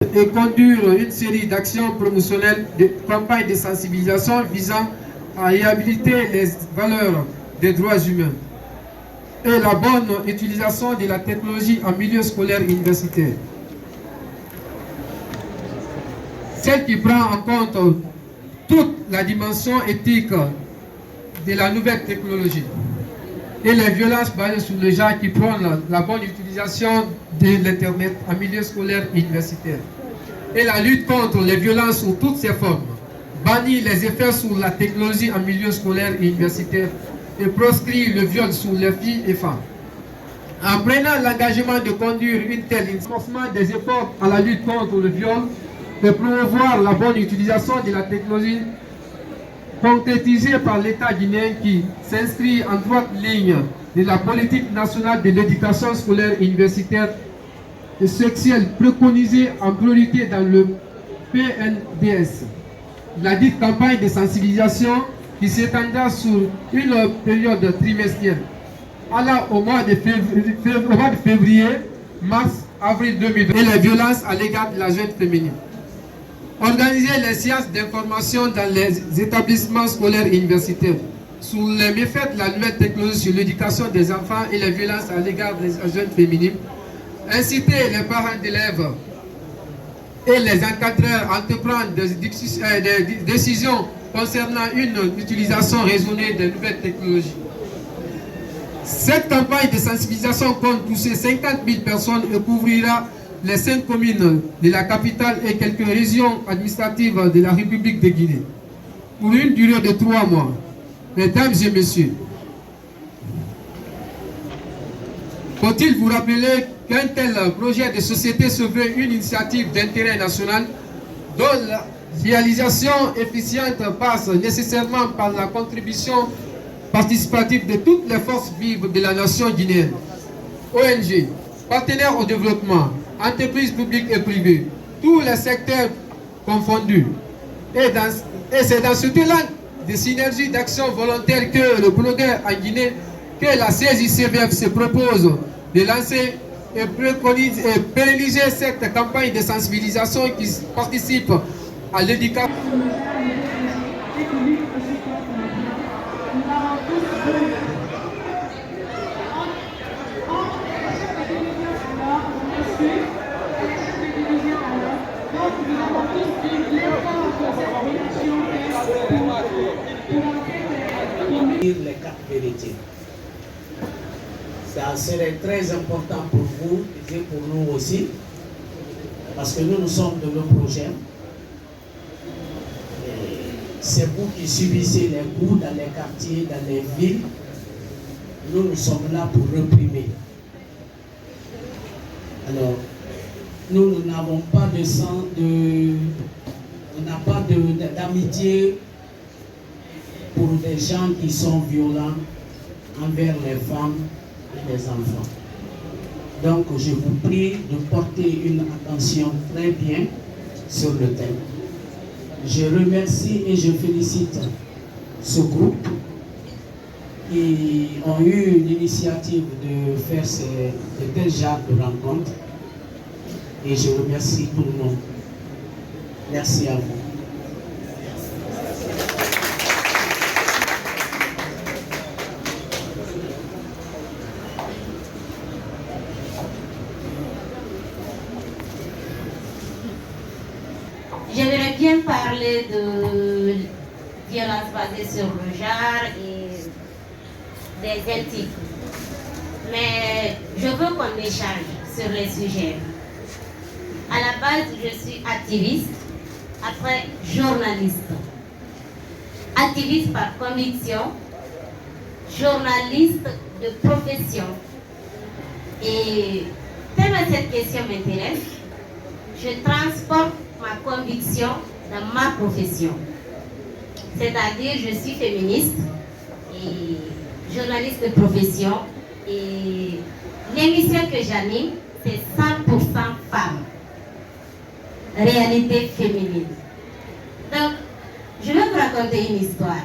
et conduire une série d'actions promotionnelles, de campagnes de sensibilisation visant à réhabiliter les valeurs des droits humains et la bonne utilisation de la technologie en milieu scolaire et universitaire. Celle qui prend en compte toute la dimension éthique de la nouvelle technologie et les violences basées sur le genre qui prônent la bonne utilisation de l'Internet en milieu scolaire et universitaire. Et la lutte contre les violences sous toutes ses formes, bannit les effets sur la technologie en milieu scolaire et universitaire et proscrit le viol sur les filles et femmes. En prenant l'engagement de conduire une telle renforcement des efforts à la lutte contre le viol, de promouvoir la bonne utilisation de la technologie concrétisée par l'État guinéen qui s'inscrit en droite ligne de la politique nationale de l'éducation scolaire et universitaire et sexuelle préconisée en priorité dans le PNDS. La dite campagne de sensibilisation qui s'étendra sur une période trimestrielle allant au mois de février, mars, avril 2020 et les violences à l'égard de la jeune féminine. Organiser les séances d'information dans les établissements scolaires et universitaires sur les méfaits de la nouvelle technologie sur l'éducation des enfants et les violences à l'égard des jeunes féminines. Inciter les parents d'élèves et les encadreurs à entreprendre des décisions concernant une utilisation raisonnée des nouvelles technologies. Cette campagne de sensibilisation compte toucher 50 000 personnes et couvrira les 5 communes de la capitale et quelques régions administratives de la République de Guinée pour une durée de 3 mois. Mesdames et messieurs, faut-il vous rappeler qu'un tel projet de société se veut une initiative d'intérêt national dont la réalisation efficiente passe nécessairement par la contribution participative de toutes les forces vives de la nation guinéenne, ONG, partenaires au développement, entreprises publiques et privées, tous les secteurs confondus. Et c'est dans ce élan de synergie d'action volontaire que le progrès en Guinée, que la CSICVF se propose de lancer et préconise et pérenniser cette campagne de sensibilisation qui participe à l'éducation. Les 4 vérités. Ça serait très important pour vous et pour nous aussi, parce que nous sommes de nos projets. C'est vous qui subissez les coups dans les quartiers, dans les villes. Nous sommes là pour réprimer. Alors, nous n'avons pas de sang, on n'a pas d'amitié pour des gens qui sont violents envers les femmes et les enfants. Donc, je vous prie de porter une attention très bien sur le thème. Je remercie et je félicite ce groupe qui ont eu l'initiative de faire de tels genres de rencontres. Et je remercie tout le monde. Merci à vous. J'aimerais bien parler de violence basée sur le genre et des éthiques. Mais je veux qu'on échange sur les sujets. À la base, je suis activiste, après journaliste. Activiste par conviction, journaliste de profession. Et tellement cette question m'intéresse, je transporte ma conviction dans ma profession. C'est-à-dire, je suis féministe et journaliste de profession. Et l'émission que j'anime, c'est 100% femmes. Réalité féminine. Donc, je vais vous raconter une histoire.